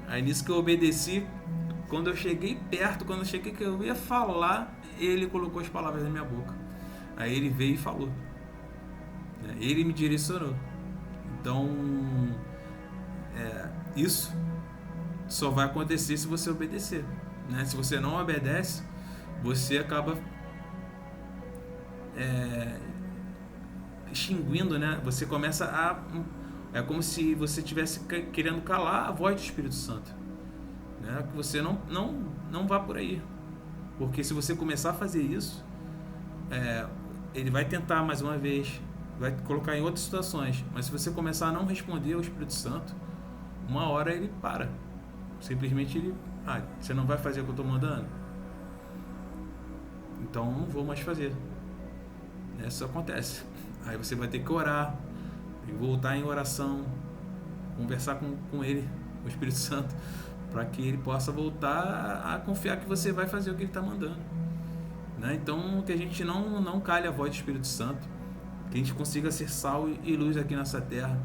[SPEAKER 1] Aí nisso que eu obedeci, quando eu cheguei perto, que eu ia falar, ele colocou as palavras na minha boca. Aí ele veio e falou, né? Ele me direcionou. Então, isso só vai acontecer se você obedecer, né? Se você não obedece, você acaba extinguindo, né? Você começa a... É como se você estivesse querendo calar a voz do Espírito Santo, né? Que você não vá por aí. Porque se você começar a fazer isso, ele vai tentar mais uma vez, vai colocar em outras situações. Mas se você começar a não responder ao Espírito Santo, uma hora ele para. Simplesmente ele... você não vai fazer o que eu estou mandando? Então não vou mais fazer. Isso acontece. Aí você vai ter que orar, e voltar em oração, conversar com ele, com o Espírito Santo, para que ele possa voltar a confiar que você vai fazer o que ele está mandando, né? Então que a gente não calhe a voz do Espírito Santo, que a gente consiga ser sal e luz aqui nessa terra,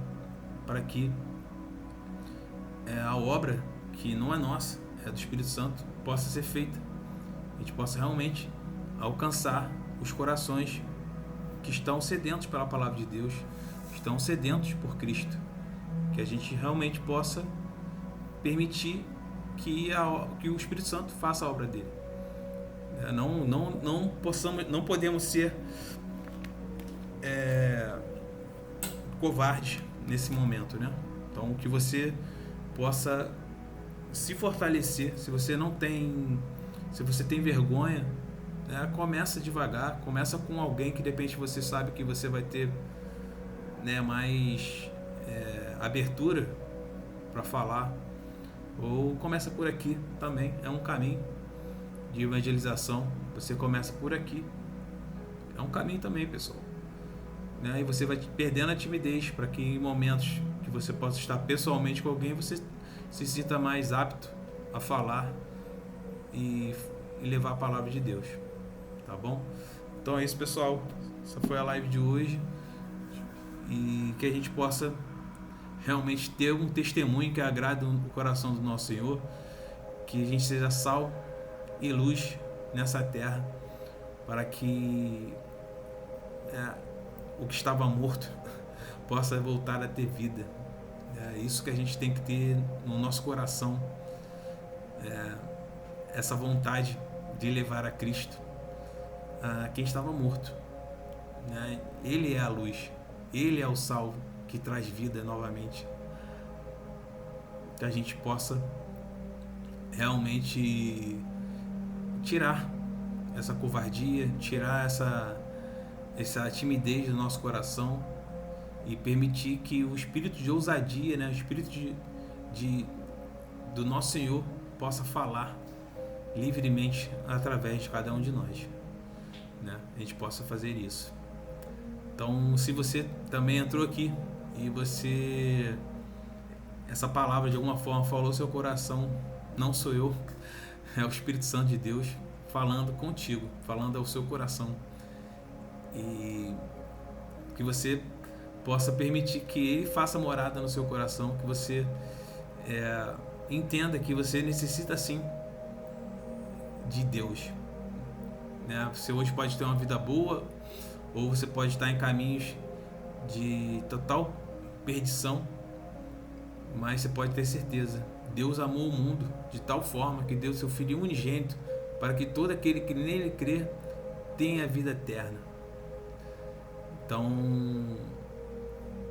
[SPEAKER 1] para que a obra que não é nossa, é do Espírito Santo, possa ser feita. A gente possa realmente alcançar os corações que estão sedentos pela palavra de Deus, que estão sedentos por Cristo, que a gente realmente possa permitir que o Espírito Santo faça a obra dele. Não podemos ser covardes nesse momento, né? Então que você possa se fortalecer. Se você tem vergonha, começa devagar, começa com alguém que de repente você sabe que você vai ter, né, mais abertura para falar, ou começa por aqui também, é um caminho de evangelização. Você começa por aqui, é um caminho também, pessoal, né? E você vai perdendo a timidez, para que em momentos que você possa estar pessoalmente com alguém, você se sinta mais apto a falar e levar a palavra de Deus, tá bom? Então é isso, pessoal, essa foi a live de hoje, e que a gente possa realmente ter um testemunho que agrade o coração do nosso Senhor, que a gente seja sal e luz nessa terra, para que o que estava morto possa voltar a ter vida. É isso que a gente tem que ter no nosso coração, essa vontade de levar a Cristo a quem estava morto, né? Ele é a luz, ele é o sal que traz vida novamente. Que a gente possa realmente tirar essa covardia, tirar essa timidez do nosso coração, e permitir que o espírito de ousadia, né, o espírito do nosso Senhor possa falar livremente através de cada um de nós, né? A gente possa fazer isso. Então, se você também entrou aqui e essa palavra de alguma forma falou seu coração, não sou eu, é o Espírito Santo de Deus falando contigo, falando ao seu coração, e que você possa permitir que Ele faça morada no seu coração, que você entenda que você necessita sim de Deus, né? Você hoje pode ter uma vida boa, ou você pode estar em caminhos de total perdição, mas você pode ter certeza, Deus amou o mundo de tal forma que deu seu Filho unigênito, para que todo aquele que nele crer tenha vida eterna. Então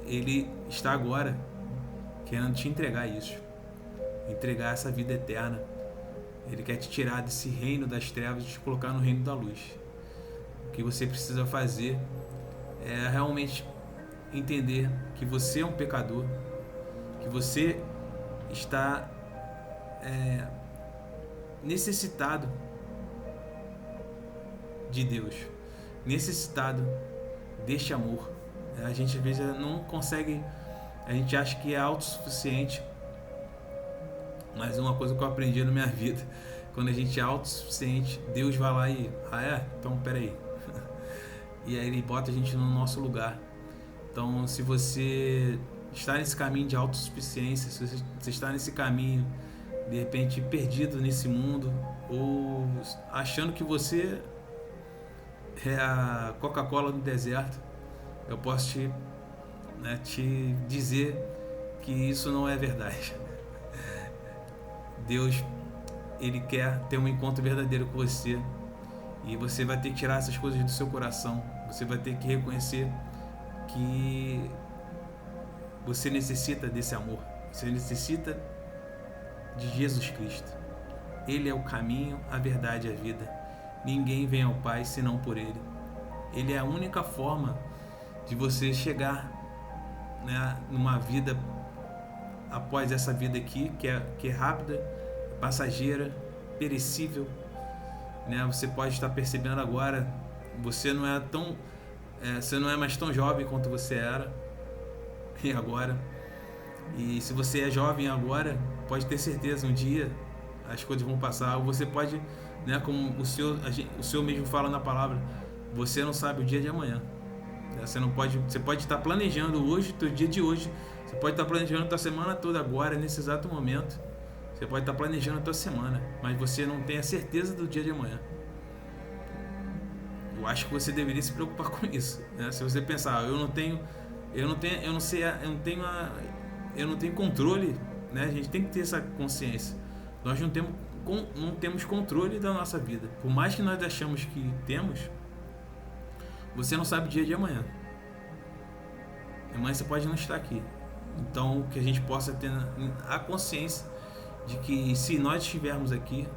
[SPEAKER 1] Ele está agora querendo te entregar isso, entregar essa vida eterna. Ele quer te tirar desse reino das trevas e te colocar no reino da luz. O que você precisa fazer é realmente entender que você é um pecador, que você está necessitado de Deus, necessitado deste amor. A gente às vezes não consegue, a gente acha que é autossuficiente, mas uma coisa que eu aprendi na minha vida, quando a gente é autossuficiente, Deus vai lá e, então peraí, e aí Ele bota a gente no nosso lugar. Então, se você está nesse caminho de autossuficiência, se você está nesse caminho, de repente, perdido nesse mundo, ou achando que você é a Coca-Cola no deserto, eu posso te dizer que isso não é verdade. Deus, Ele quer ter um encontro verdadeiro com você, e você vai ter que tirar essas coisas do seu coração. Você vai ter que reconhecer que você necessita desse amor. Você necessita de Jesus Cristo. Ele é o caminho, a verdade e a vida. Ninguém vem ao Pai senão por Ele. Ele é a única forma de você chegar, né, numa vida após essa vida aqui, que é rápida, passageira, perecível, né? Você pode estar percebendo agora, você não é mais tão jovem quanto você era e agora. E se você é jovem agora, pode ter certeza, um dia as coisas vão passar. Ou você pode, né, como o Senhor mesmo fala na palavra, você não sabe o dia de amanhã. Você pode estar planejando hoje, teu dia de hoje. Você pode estar planejando a tua semana toda agora, nesse exato momento. Você pode estar planejando a tua semana, mas você não tem a certeza do dia de amanhã. Eu acho que você deveria se preocupar com isso, né? Se você pensar, eu não tenho controle, né? A gente tem que ter essa consciência. Nós não temos controle da nossa vida. Por mais que nós achamos que temos, você não sabe o dia de amanhã. Amanhã você pode não estar aqui. Então, que a gente possa ter a consciência de que se nós estivermos aqui,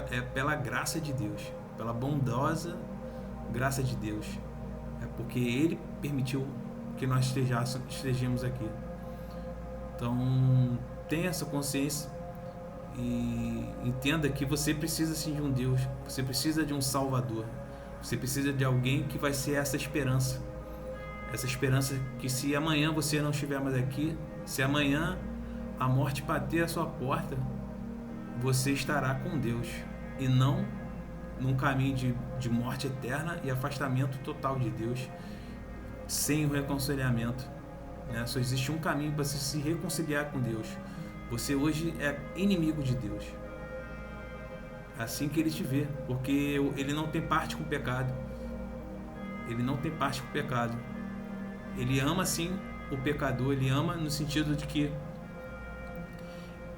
[SPEAKER 1] é pela graça de Deus, pela bondosa graça de Deus. É porque Ele permitiu que nós estejamos aqui. Então, tenha essa consciência e entenda que você precisa sim de um Deus, você precisa de um Salvador, você precisa de alguém que vai ser essa esperança que se amanhã você não estiver mais aqui, se amanhã a morte bater a sua porta, você estará com Deus e não num caminho de morte eterna e afastamento total de Deus, sem o reconciliamento, né? Só existe um caminho para se reconciliar com Deus. Você hoje é inimigo de Deus. É assim que Ele te vê, porque Ele não tem parte com o pecado. Ele não tem parte com o pecado. Ele ama sim o pecador, Ele ama no sentido de que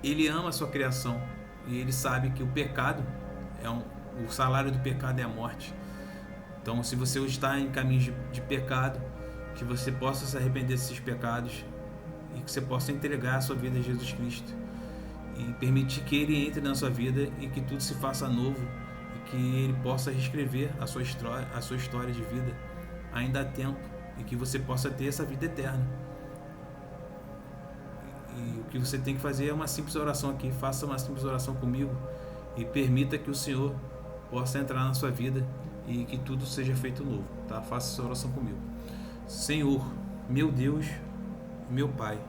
[SPEAKER 1] Ele ama a sua criação e Ele sabe que o pecado o salário do pecado é a morte. Então, se você hoje está em caminho de pecado, que você possa se arrepender desses pecados e que você possa entregar a sua vida a Jesus Cristo e permitir que Ele entre na sua vida e que tudo se faça novo e que Ele possa reescrever a sua história de vida. Ainda há tempo, e que você possa ter essa vida eterna. E o que você tem que fazer é uma simples oração aqui. Faça uma simples oração comigo e permita que o Senhor possa entrar na sua vida e que tudo seja feito novo, tá? Faça essa oração comigo. Senhor, meu Deus, meu Pai,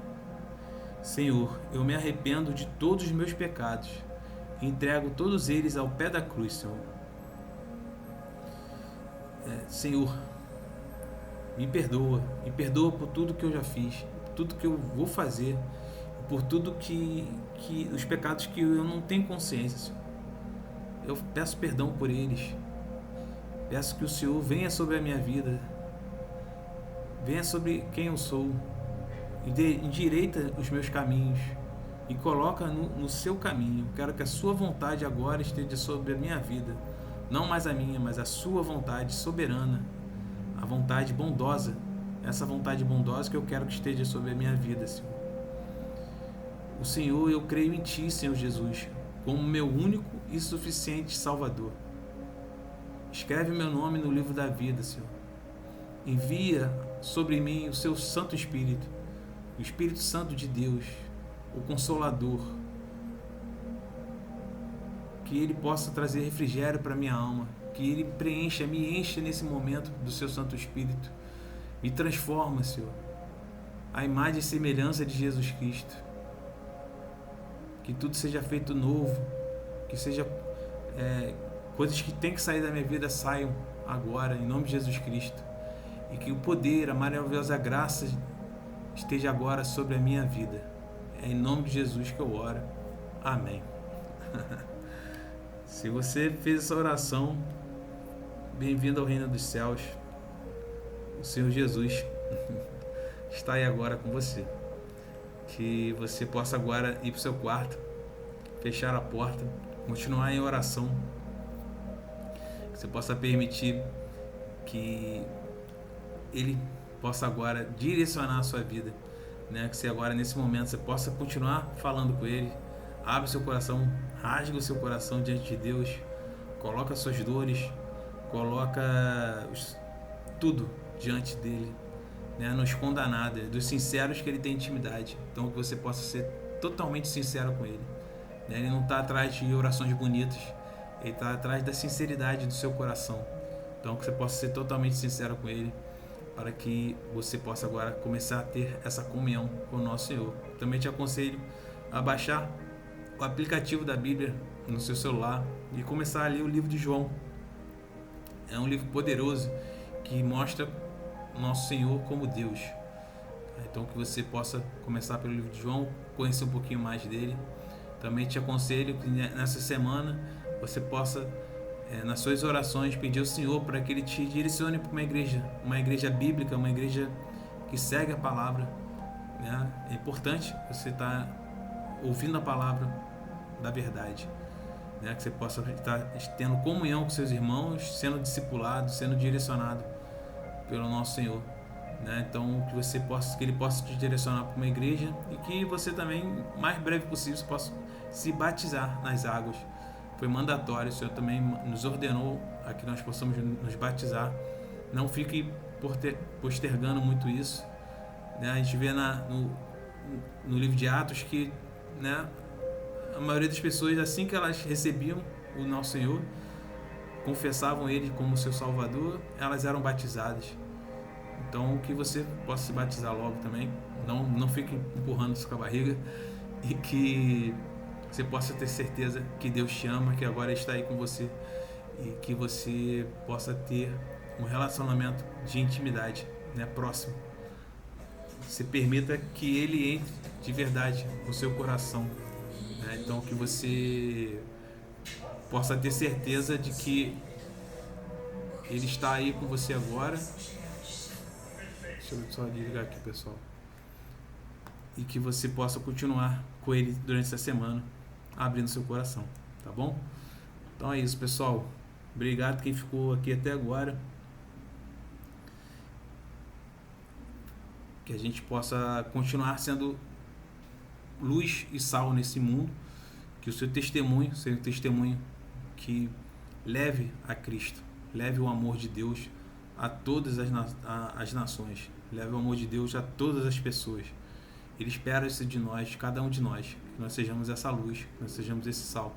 [SPEAKER 1] Senhor, eu me arrependo de todos os meus pecados e entrego todos eles ao pé da cruz, Senhor. Senhor, me perdoa por tudo que eu já fiz, por tudo que eu vou fazer, por tudo que os pecados que eu não tenho consciência, Senhor. Eu peço perdão por eles. Peço que o Senhor venha sobre a minha vida, venha sobre quem eu sou, e endireita os meus caminhos e coloca no seu caminho. Quero que a sua vontade agora esteja sobre a minha vida, não mais a minha, mas a sua vontade soberana, a vontade bondosa, essa vontade bondosa que eu quero que esteja sobre a minha vida, Senhor. O Senhor, eu creio em Ti, Senhor Jesus, como meu único e suficiente Salvador. Escreve meu nome no livro da vida, Senhor. Envia sobre mim o Seu Santo Espírito, o Espírito Santo de Deus, o Consolador, que Ele possa trazer refrigério para minha alma, que Ele me encha nesse momento do Seu Santo Espírito. Me transforma, Senhor, a imagem e semelhança de Jesus Cristo. Que tudo seja feito novo, que seja coisas que tem que sair da minha vida saiam agora, em nome de Jesus Cristo. E que o poder, a maravilhosa graça esteja agora sobre a minha vida. É em nome de Jesus que eu oro. Amém. Se você fez essa oração, bem-vindo ao reino dos céus. O Senhor Jesus está aí agora com você. Que você possa agora ir para o seu quarto, fechar a porta, continuar em oração. Que você possa permitir que Ele possa agora direcionar a sua vida, né? Que você agora, nesse momento, você possa continuar falando com Ele. Abre o seu coração, rasga o seu coração diante de Deus, coloca suas dores, coloca tudo diante dele, né? Não esconda nada, dos sinceros que Ele tem intimidade. Então que você possa ser totalmente sincero com Ele, né? Ele não está atrás de orações bonitas, Ele está atrás da sinceridade do seu coração. Então que você possa ser totalmente sincero com Ele, para que você possa agora começar a ter essa comunhão com o nosso Senhor. Também te aconselho a baixar o aplicativo da Bíblia no seu celular e começar a ler o livro de João. É um livro poderoso que mostra o nosso Senhor como Deus. Então que você possa começar pelo livro de João, conhecer um pouquinho mais dele. Também te aconselho que nessa semana você possa, nas suas orações, pedir ao Senhor para que Ele te direcione para uma igreja bíblica, uma igreja que segue a palavra, né? É importante você estar ouvindo a palavra da verdade, né? Que você possa estar tendo comunhão com seus irmãos, sendo discipulado, sendo direcionado pelo nosso Senhor, né? Então que Ele possa te direcionar para uma igreja e que você também, o mais breve possível, possa se batizar nas águas. Foi mandatório, o Senhor também nos ordenou a que nós possamos nos batizar. Não fique postergando muito isso, né? A gente vê no livro de Atos que, né, a maioria das pessoas, assim que elas recebiam o nosso Senhor, confessavam Ele como seu Salvador, elas eram batizadas. Então que você possa se batizar logo também, não fique empurrando isso com a barriga, e que você possa ter certeza que Deus te ama, que agora está aí com você, e que você possa ter um relacionamento de intimidade, né, próximo. Você permita que Ele entre de verdade no seu coração, né? Então que você possa ter certeza de que Ele está aí com você agora. Deixa eu só desligar aqui, pessoal. E que você possa continuar com Ele durante essa semana, abrindo seu coração, tá bom? Então é isso, pessoal. Obrigado quem ficou aqui até agora. Que a gente possa continuar sendo luz e sal nesse mundo. Que o seu testemunho seja um testemunho que leve a Cristo, leve o amor de Deus a todas as nações, leve o amor de Deus a todas as pessoas. Ele espera isso de nós, de cada um de nós, que nós sejamos essa luz, que nós sejamos esse sal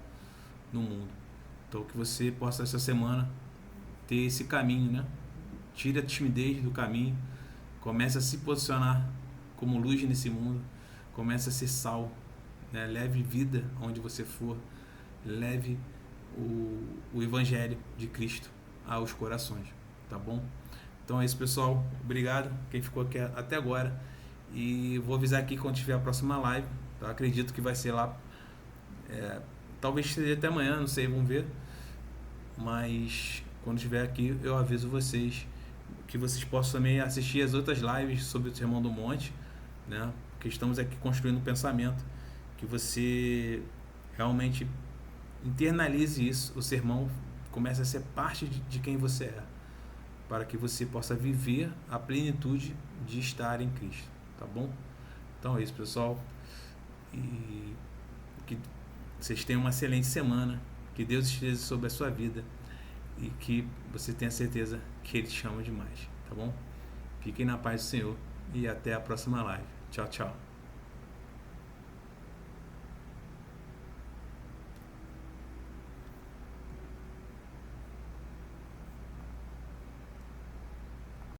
[SPEAKER 1] no mundo. Então que você possa essa semana ter esse caminho, né? Tire a timidez do caminho, comece a se posicionar como luz nesse mundo, comece a ser sal, né? Leve vida onde você for, leve o Evangelho de Cristo aos corações, tá bom? Então é isso, pessoal. Obrigado quem ficou aqui até agora. E vou avisar aqui quando tiver a próxima live. Tá? Acredito que vai ser lá. Talvez seja até amanhã, não sei, vamos ver. Mas quando estiver aqui, eu aviso vocês. Que vocês possam também assistir as outras lives sobre o Sermão do Monte, né? Porque estamos aqui construindo um pensamento. Que você realmente internalize isso. O sermão comece a ser parte de quem você é, para que você possa viver a plenitude de estar em Cristo, tá bom? Então é isso, pessoal, e que vocês tenham uma excelente semana, que Deus esteja sobre a sua vida e que você tenha certeza que Ele te chama demais, tá bom? Fiquem na paz do Senhor e até a próxima live. Tchau, tchau.